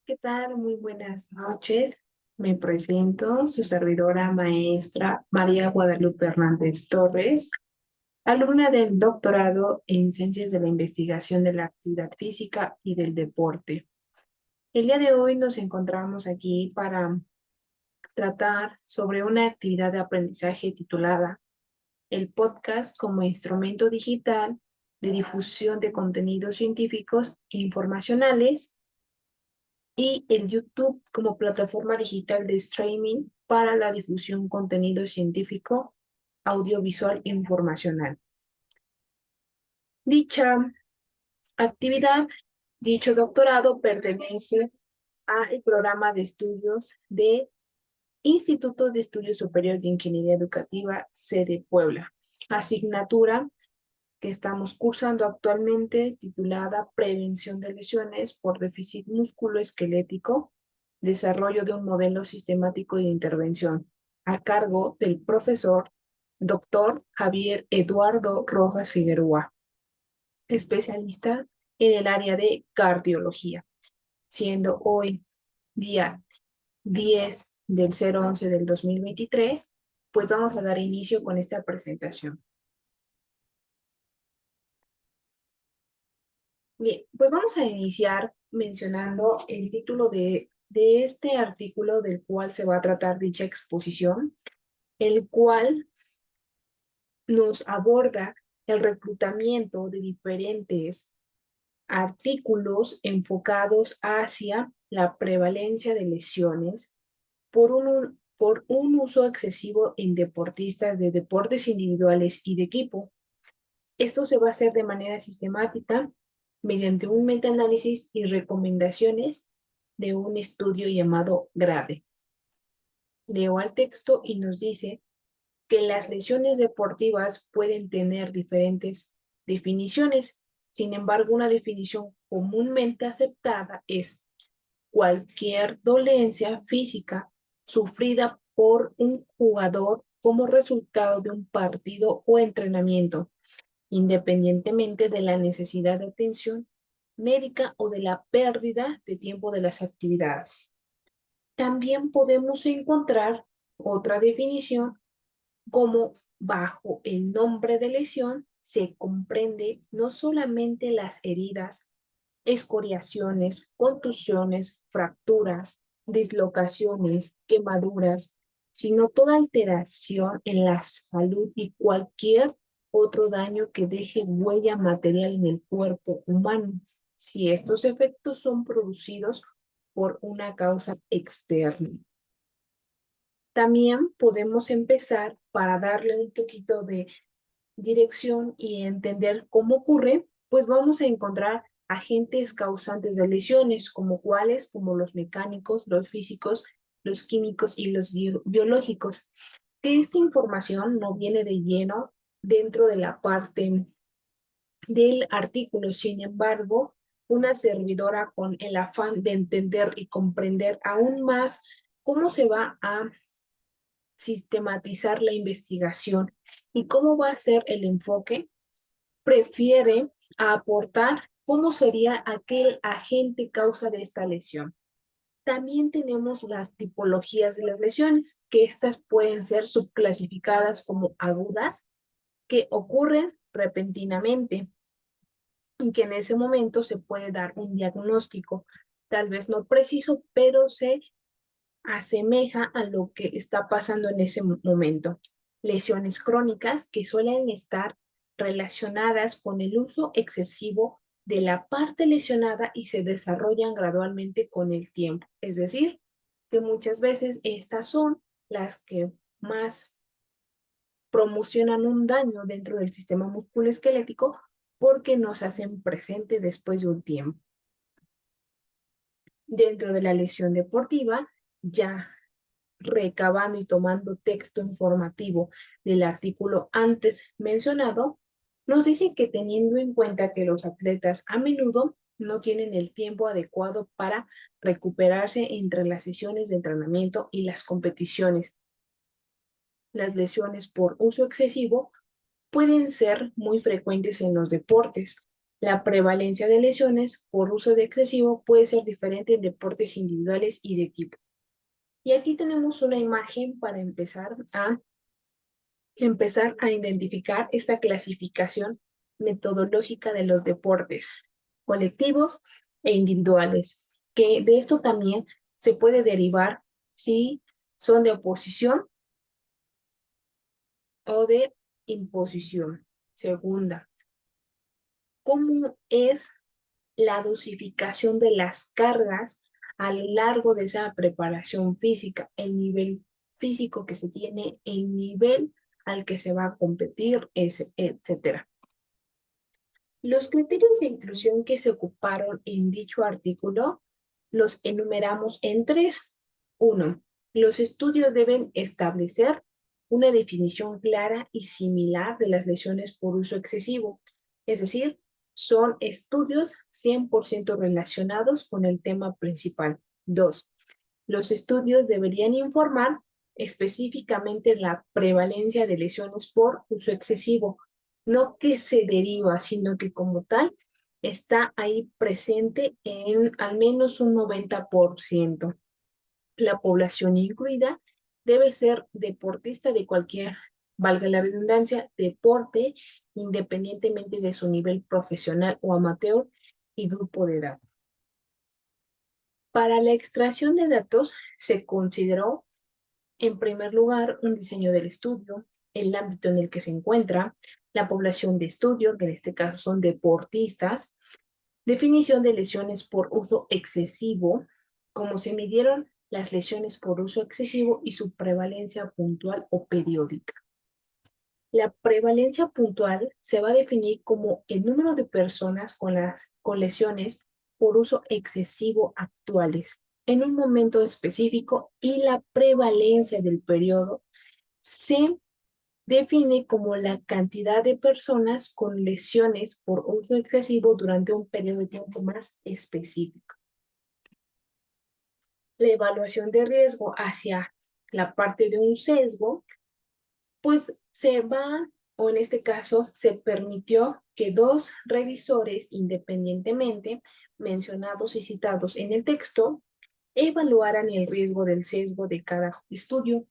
¿Qué tal? Muy buenas noches. Me presento, su servidora maestra María Guadalupe Hernández Torres, alumna del doctorado en Ciencias de la Investigación de la Actividad Física y del Deporte. El día de hoy nos encontramos aquí para tratar sobre una actividad de aprendizaje titulada El podcast como instrumento digital de difusión de contenidos científicos e informacionales y el YouTube como plataforma digital de streaming para la difusión contenido científico, audiovisual e informacional. Dicha actividad, dicho doctorado pertenece al programa de estudios de Instituto de Estudios Superiores de Ingeniería Educativa, sede Puebla, asignatura que estamos cursando actualmente titulada Prevención de lesiones por déficit musculoesquelético, desarrollo de un modelo sistemático de intervención, a cargo del profesor Dr. Javier Eduardo Rojas Figueroa, especialista en el área de cardiología, siendo hoy día 10 del 011 del 2023, pues vamos a dar inicio con esta presentación. Bien, pues vamos a iniciar mencionando el título de este artículo del cual se va a tratar dicha exposición, el cual nos aborda el reclutamiento de diferentes artículos enfocados hacia la prevalencia de lesiones por un uso excesivo en deportistas de deportes individuales y de equipo. Esto se va a hacer de manera sistemática mediante un metaanálisis y recomendaciones de un estudio llamado GRADE. Leo al texto y nos dice que las lesiones deportivas pueden tener diferentes definiciones. Sin embargo, una definición comúnmente aceptada es cualquier dolencia física sufrida por un jugador como resultado de un partido o entrenamiento, independientemente de la necesidad de atención médica o de la pérdida de tiempo de las actividades. También podemos encontrar otra definición como bajo el nombre de lesión se comprende no solamente las heridas, escoriaciones, contusiones, fracturas, dislocaciones, quemaduras, sino toda alteración en la salud y cualquier otro daño que deje huella material en el cuerpo humano, si estos efectos son producidos por una causa externa. También podemos empezar para darle un poquito de dirección y entender cómo ocurre, pues vamos a encontrar agentes causantes de lesiones, como cuáles, como los mecánicos, los físicos, los químicos y los biológicos. Que esta información no viene de lleno dentro de la parte del artículo, sin embargo, una servidora con el afán de entender y comprender aún más cómo se va a sistematizar la investigación y cómo va a ser el enfoque, prefiere aportar cómo sería aquel agente causa de esta lesión. También tenemos las tipologías de las lesiones, que estas pueden ser subclasificadas como agudas, que ocurren repentinamente y que en ese momento se puede dar un diagnóstico, tal vez no preciso, pero se asemeja a lo que está pasando en ese momento. Lesiones crónicas que suelen estar relacionadas con el uso excesivo de la parte lesionada y se desarrollan gradualmente con el tiempo. Es decir, que muchas veces estas son las que más promocionan un daño dentro del sistema musculoesquelético porque nos hacen presente después de un tiempo. Dentro de la lesión deportiva, ya recabando y tomando texto informativo del artículo antes mencionado, nos dice que teniendo en cuenta que los atletas a menudo no tienen el tiempo adecuado para recuperarse entre las sesiones de entrenamiento y las competiciones. Las lesiones por uso excesivo pueden ser muy frecuentes en los deportes. La prevalencia de lesiones por uso de excesivo puede ser diferente en deportes individuales y de equipo. Y aquí tenemos una imagen para empezar a identificar esta clasificación metodológica de los deportes colectivos e individuales, que de esto también se puede derivar si son de oposición o de imposición. Segunda, ¿cómo es la dosificación de las cargas a lo largo de esa preparación física, el nivel físico que se tiene, el nivel al que se va a competir, etcétera? Los criterios de inclusión que se ocuparon en dicho artículo los enumeramos en tres. Uno, los estudios deben establecer una definición clara y similar de las lesiones por uso excesivo, es decir, son estudios 100% relacionados con el tema principal. Dos, los estudios deberían informar específicamente la prevalencia de lesiones por uso excesivo, no que se deriva, sino que como tal está ahí presente en al menos un 90%. La población incluida debe ser deportista de cualquier, valga la redundancia, deporte, independientemente de su nivel profesional o amateur y grupo de edad. Para la extracción de datos se consideró, en primer lugar, un diseño del estudio, el ámbito en el que se encuentra, la población de estudio, que en este caso son deportistas, definición de lesiones por uso excesivo, cómo se midieron las lesiones por uso excesivo y su prevalencia puntual o periódica. La prevalencia puntual se va a definir como el número de personas con lesiones por uso excesivo actuales en un momento específico, y la prevalencia del periodo se define como la cantidad de personas con lesiones por uso excesivo durante un periodo de tiempo más específico. La evaluación de riesgo hacia la parte de un sesgo, pues se va, o en este caso se permitió que dos revisores independientemente mencionados y citados en el texto evaluaran el riesgo del sesgo de cada estudio,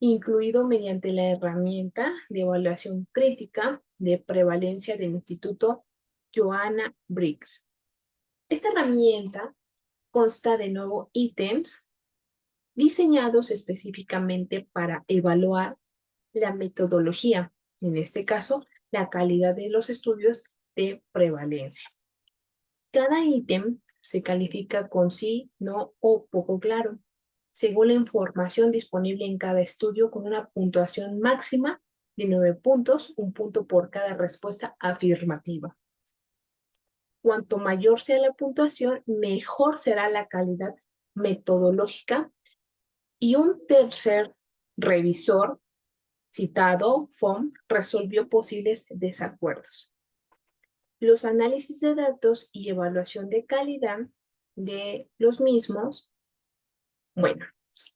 incluido mediante la herramienta de evaluación crítica de prevalencia del Instituto Joanna Briggs. Esta herramienta consta de 9 ítems diseñados específicamente para evaluar la metodología, en este caso, la calidad de los estudios de prevalencia. Cada ítem se califica con sí, no o poco claro, según la información disponible en cada estudio, con una puntuación máxima de 9 puntos, un punto por cada respuesta afirmativa. Cuanto mayor sea la puntuación, mejor será la calidad metodológica, y un tercer revisor citado, FOM, resolvió posibles desacuerdos. Los análisis de datos y evaluación de calidad de los mismos. Bueno,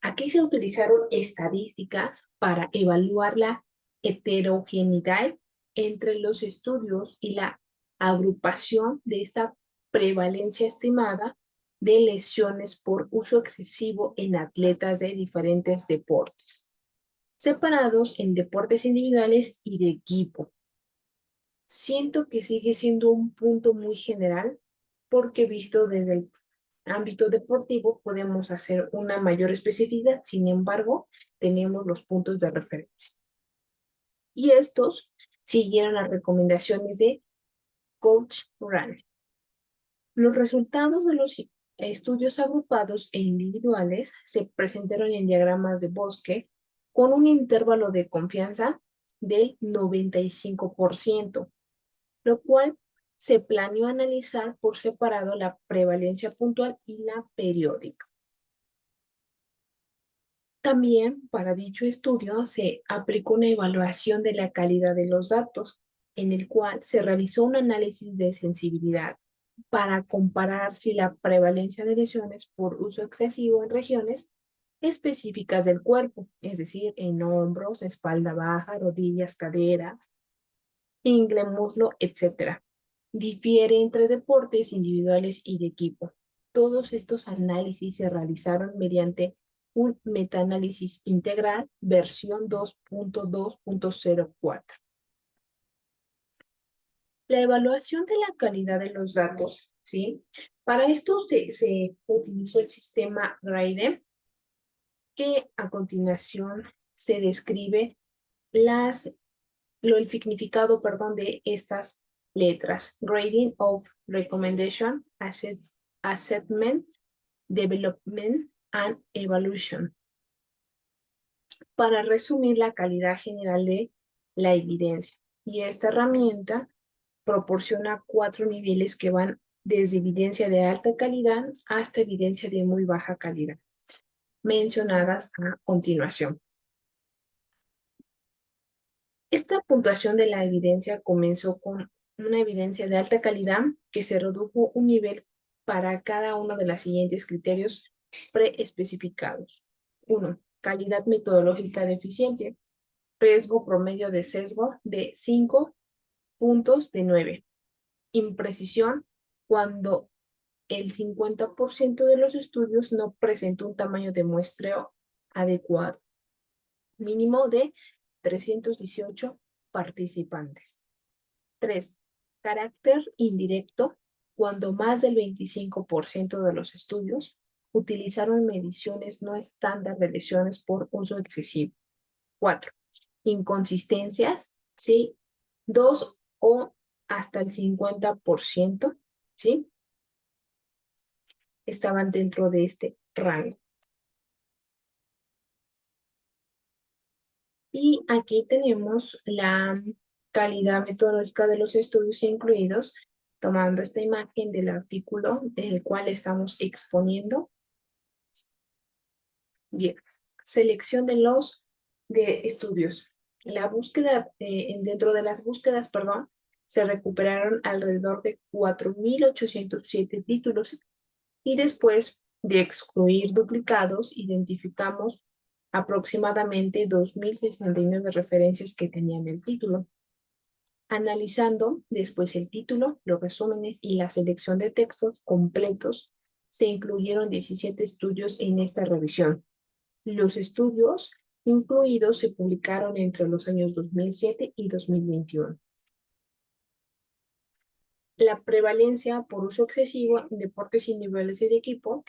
aquí se utilizaron estadísticas para evaluar la heterogeneidad entre los estudios y la agrupación de esta prevalencia estimada de lesiones por uso excesivo en atletas de diferentes deportes, separados en deportes individuales y de equipo. Siento que sigue siendo un punto muy general, porque visto desde el ámbito deportivo podemos hacer una mayor especificidad, sin embargo, tenemos los puntos de referencia. Y estos siguieron las recomendaciones de Coach Run. Los resultados de los estudios agrupados e individuales se presentaron en diagramas de bosque con un intervalo de confianza del 95%, lo cual se planeó analizar por separado la prevalencia puntual y la periódica. También para dicho estudio se aplicó una evaluación de la calidad de los datos, en el cual se realizó un análisis de sensibilidad para comparar si la prevalencia de lesiones por uso excesivo en regiones específicas del cuerpo, es decir, en hombros, espalda baja, rodillas, caderas, ingle, muslo, etc., difiere entre deportes individuales y de equipo. Todos estos análisis se realizaron mediante un metaanálisis integral versión 2.2.04. La evaluación de la calidad de los datos, ¿sí? Para esto se utilizó el sistema Gradle, que a continuación se describe el significado, perdón, de estas letras. Grading of Recommendation, Assessment, Development and Evaluation. Para resumir la calidad general de la evidencia. Y esta herramienta proporciona 4 niveles que van desde evidencia de alta calidad hasta evidencia de muy baja calidad, mencionadas a continuación. Esta puntuación de la evidencia comenzó con una evidencia de alta calidad que se redujo un nivel para cada uno de los siguientes criterios preespecificados. 1. Calidad metodológica deficiente. Riesgo promedio de sesgo de 5 puntos de 9. Imprecisión cuando el 50% de los estudios no presentó un tamaño de muestreo adecuado. Mínimo de 318 participantes. 3. Carácter indirecto cuando más del 25% de los estudios utilizaron mediciones no estándar de lesiones por uso excesivo. 4. Inconsistencias, ¿sí? 2 o hasta el 50%, ¿sí? Estaban dentro de este rango. Y aquí tenemos la calidad metodológica de los estudios incluidos, tomando esta imagen del artículo del cual estamos exponiendo. Bien, selección de estudios. La búsqueda, dentro de las búsquedas, perdón, se recuperaron alrededor de 4.807 títulos y después de excluir duplicados, identificamos aproximadamente 2.069 referencias que tenían el título. Analizando después el título, los resúmenes y la selección de textos completos, se incluyeron 17 estudios en esta revisión. Los estudios incluidos se publicaron entre los años 2007 y 2021. La prevalencia por uso excesivo en deportes individuales y de equipo,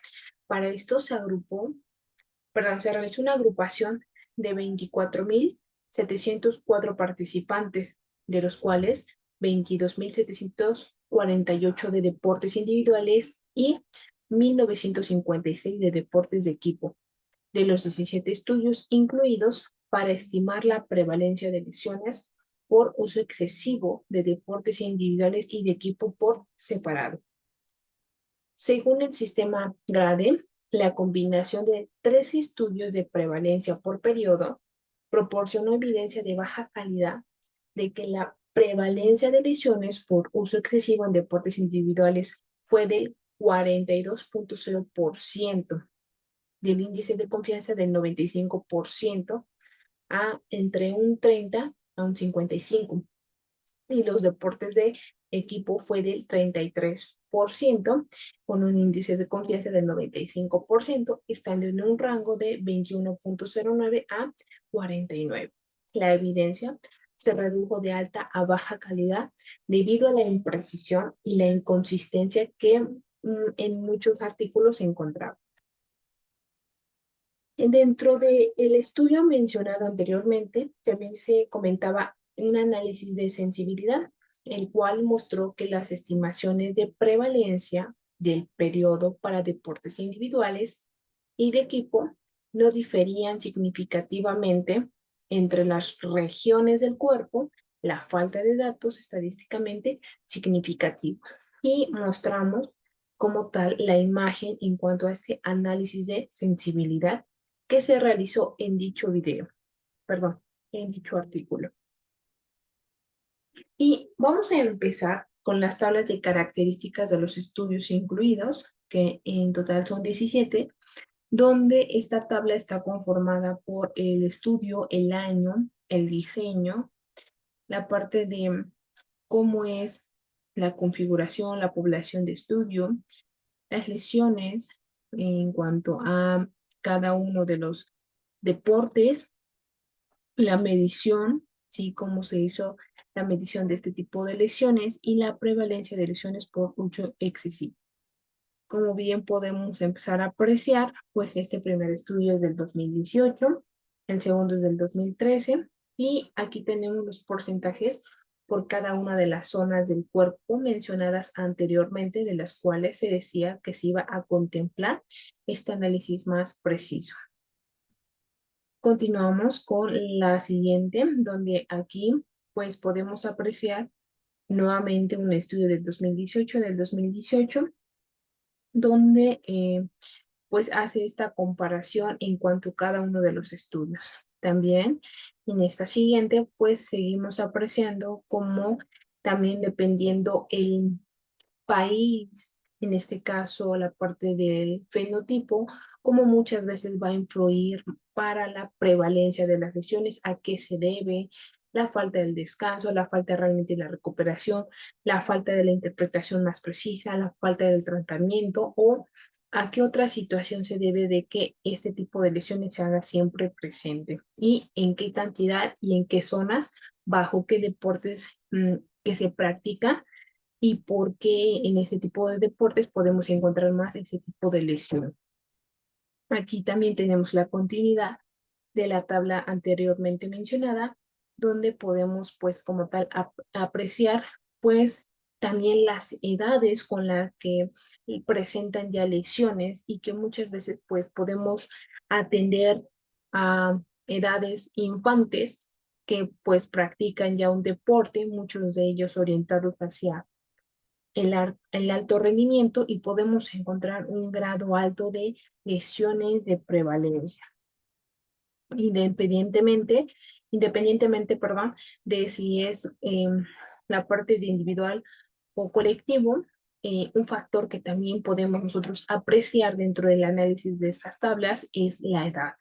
para esto se realizó una agrupación de 24.704 participantes, de los cuales 22.748 de deportes individuales y 1.956 de deportes de equipo, de los 17 estudios incluidos para estimar la prevalencia de lesiones por uso excesivo de deportes individuales y de equipo por separado. Según el sistema Gradle, la combinación de 3 estudios de prevalencia por periodo proporcionó evidencia de baja calidad de que la prevalencia de lesiones por uso excesivo en deportes individuales fue del 42.0%, del índice de confianza del 95% a entre un 30 a un 55%, y los deportes de equipo fue del 33%, con un índice de confianza del 95%, estando en un rango de 21.09 a 49. La evidencia se redujo de alta a baja calidad debido a la imprecisión y la inconsistencia que en muchos artículos se encontraba. Dentro del estudio mencionado anteriormente, también se comentaba un análisis de sensibilidad, el cual mostró que las estimaciones de prevalencia del periodo para deportes individuales y de equipo no diferían significativamente entre las regiones del cuerpo, la falta de datos estadísticamente significativos. Y mostramos como tal la imagen en cuanto a este análisis de sensibilidad que se realizó en dicho en dicho artículo. Y vamos a empezar con las tablas de características de los estudios incluidos, que en total son 17, donde esta tabla está conformada por el estudio, el año, el diseño, la parte de cómo es la configuración, la población de estudio, las lesiones en cuanto a cada uno de los deportes, la medición, ¿sí? Cómo se hizo la medición de este tipo de lesiones y la prevalencia de lesiones por uso excesivo. Como bien podemos empezar a apreciar, pues este primer estudio es del 2018, el segundo es del 2013 y aquí tenemos los porcentajes por cada una de las zonas del cuerpo mencionadas anteriormente, de las cuales se decía que se iba a contemplar este análisis más preciso. Continuamos con la siguiente, donde aquí pues podemos apreciar nuevamente un estudio del 2018, donde pues hace esta comparación en cuanto a cada uno de los estudios. También en esta siguiente pues seguimos apreciando cómo también dependiendo el país, en este caso la parte del fenotipo, como muchas veces va a influir para la prevalencia de las lesiones, a qué se debe, la falta del descanso, la falta realmente de la recuperación, la falta de la interpretación más precisa, la falta del tratamiento o a qué otra situación se debe de que este tipo de lesiones se haga siempre presente y en qué cantidad y en qué zonas, bajo qué deportes que se practica y por qué en este tipo de deportes podemos encontrar más ese tipo de lesión. Aquí también tenemos la continuidad de la tabla anteriormente mencionada, donde podemos pues como tal apreciar pues también las edades con las que presentan ya lesiones y que muchas veces pues podemos atender a edades infantes que pues practican ya un deporte, muchos de ellos orientados hacia el alto rendimiento y podemos encontrar un grado alto de lesiones de prevalencia, independientemente, perdón, de si es la parte de individual o colectivo. Un factor que también podemos nosotros apreciar dentro del análisis de estas tablas es la edad.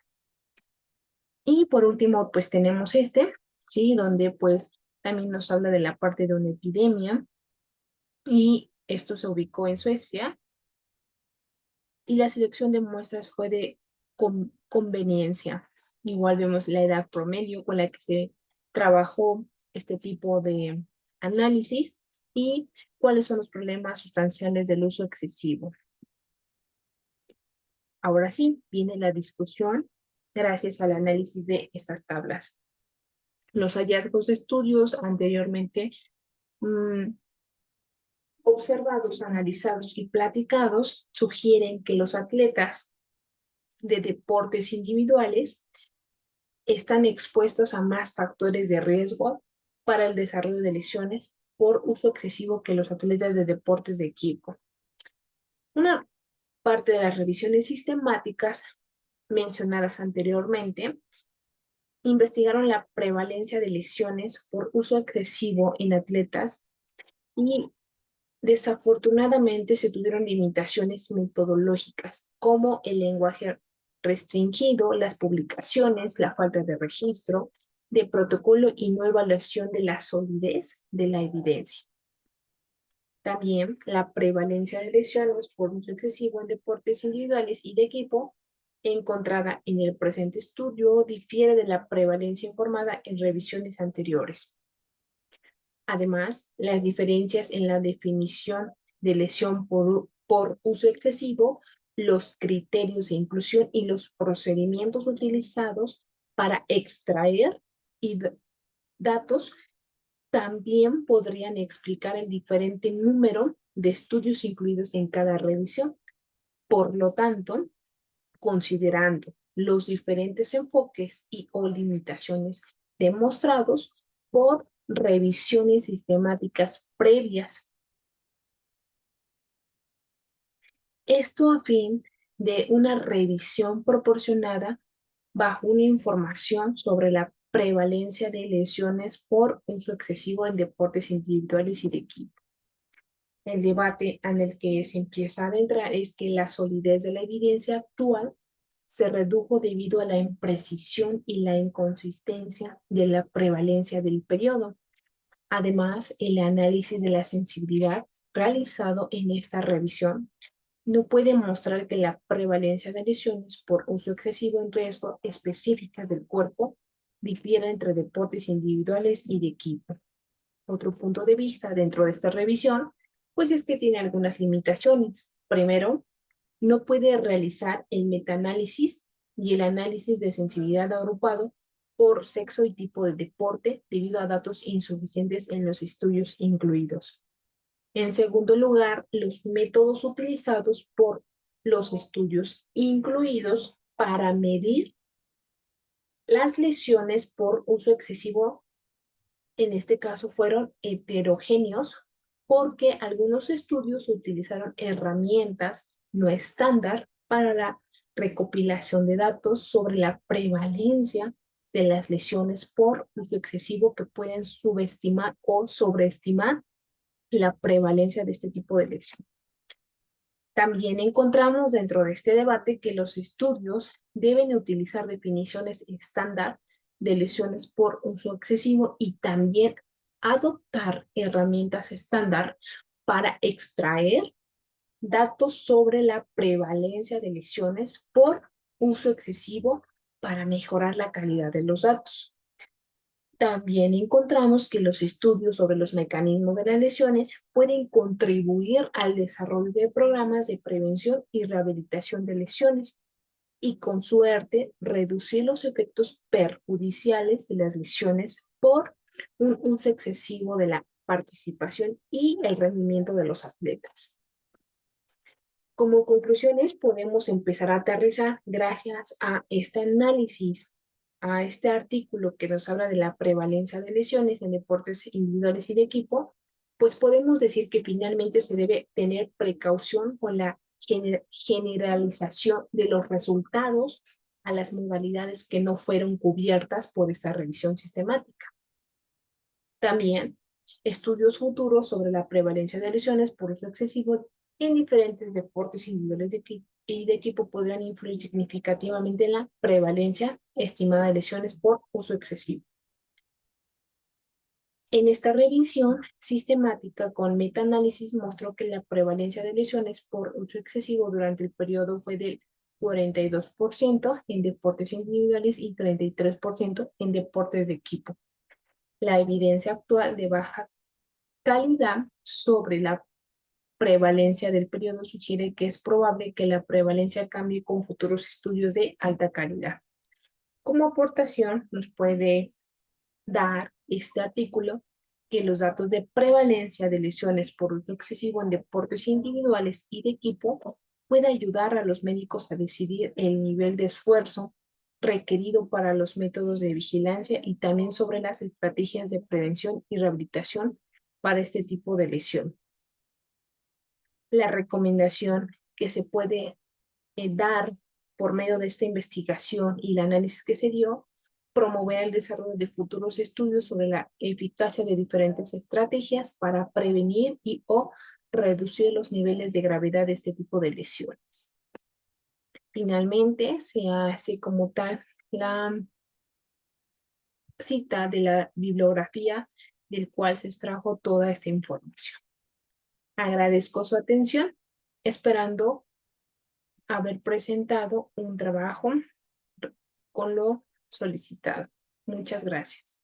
Y por último, pues tenemos este, ¿sí? Donde pues también nos habla de la parte de una epidemia, y esto se ubicó en Suecia, y la selección de muestras fue de conveniencia. Igual vemos la edad promedio con la que se trabajó este tipo de análisis y cuáles son los problemas sustanciales del uso excesivo. Ahora sí, viene la discusión gracias al análisis de estas tablas. Los hallazgos de estudios anteriormente observados, analizados y platicados sugieren que los atletas de deportes individuales están expuestos a más factores de riesgo para el desarrollo de lesiones por uso excesivo que los atletas de deportes de equipo. Una parte de las revisiones sistemáticas mencionadas anteriormente investigaron la prevalencia de lesiones por uso excesivo en atletas y desafortunadamente se tuvieron limitaciones metodológicas como el lenguaje restringido, las publicaciones, la falta de registro, de protocolo y no evaluación de la solidez de la evidencia. También la prevalencia de lesiones por uso excesivo en deportes individuales y de equipo encontrada en el presente estudio difiere de la prevalencia informada en revisiones anteriores. Además, las diferencias en la definición de lesión por uso excesivo, los criterios de inclusión y los procedimientos utilizados para extraer datos también podrían explicar el diferente número de estudios incluidos en cada revisión. Por lo tanto, considerando los diferentes enfoques y o limitaciones demostrados por revisiones sistemáticas previas. Esto a fin de una revisión proporcionada bajo una información sobre la prevalencia de lesiones por uso excesivo en deportes individuales y de equipo. El debate en el que se empieza a adentrar es que la solidez de la evidencia actual se redujo debido a la imprecisión y la inconsistencia de la prevalencia del periodo. Además, el análisis de la sensibilidad realizado en esta revisión no puede mostrar que la prevalencia de lesiones por uso excesivo en riesgo específicas del cuerpo difiere entre deportes individuales y de equipo. Otro punto de vista dentro de esta revisión, pues es que tiene algunas limitaciones. Primero, no puede realizar el metaanálisis y el análisis de sensibilidad agrupado por sexo y tipo de deporte debido a datos insuficientes en los estudios incluidos. En segundo lugar, los métodos utilizados por los estudios incluidos para medir las lesiones por uso excesivo, en este caso fueron heterogéneos, porque algunos estudios utilizaron herramientas no estándar para la recopilación de datos sobre la prevalencia de las lesiones por uso excesivo que pueden subestimar o sobreestimar la prevalencia de este tipo de lesión. También encontramos dentro de este debate que los estudios deben utilizar definiciones estándar de lesiones por uso excesivo y también adoptar herramientas estándar para extraer datos sobre la prevalencia de lesiones por uso excesivo para mejorar la calidad de los datos. También encontramos que los estudios sobre los mecanismos de las lesiones pueden contribuir al desarrollo de programas de prevención y rehabilitación de lesiones y, con suerte, reducir los efectos perjudiciales de las lesiones por un uso excesivo de la participación y el rendimiento de los atletas. Como conclusiones, podemos empezar a aterrizar gracias a este análisis, a este artículo que nos habla de la prevalencia de lesiones en deportes individuales y de equipo, pues podemos decir que finalmente se debe tener precaución con la generalización de los resultados a las modalidades que no fueron cubiertas por esta revisión sistemática. También estudios futuros sobre la prevalencia de lesiones por uso excesivo en diferentes deportes individuales y de equipo podrían influir significativamente en la prevalencia estimada de lesiones por uso excesivo. En esta revisión sistemática con metaanálisis mostró que la prevalencia de lesiones por uso excesivo durante el periodo fue del 42% en deportes individuales y 33% en deportes de equipo. La evidencia actual de baja calidad sobre la prevalencia del periodo sugiere que es probable que la prevalencia cambie con futuros estudios de alta calidad. Como aportación, nos puede dar este artículo que los datos de prevalencia de lesiones por uso excesivo en deportes individuales y de equipo puede ayudar a los médicos a decidir el nivel de esfuerzo requerido para los métodos de vigilancia y también sobre las estrategias de prevención y rehabilitación para este tipo de lesión. La recomendación que se puede dar por medio de esta investigación y el análisis que se dio, promover el desarrollo de futuros estudios sobre la eficacia de diferentes estrategias para prevenir y o reducir los niveles de gravedad de este tipo de lesiones. Finalmente, se hace como tal la cita de la bibliografía del cual se extrajo toda esta información. Agradezco su atención, esperando haber presentado un trabajo con lo solicitado. Muchas gracias.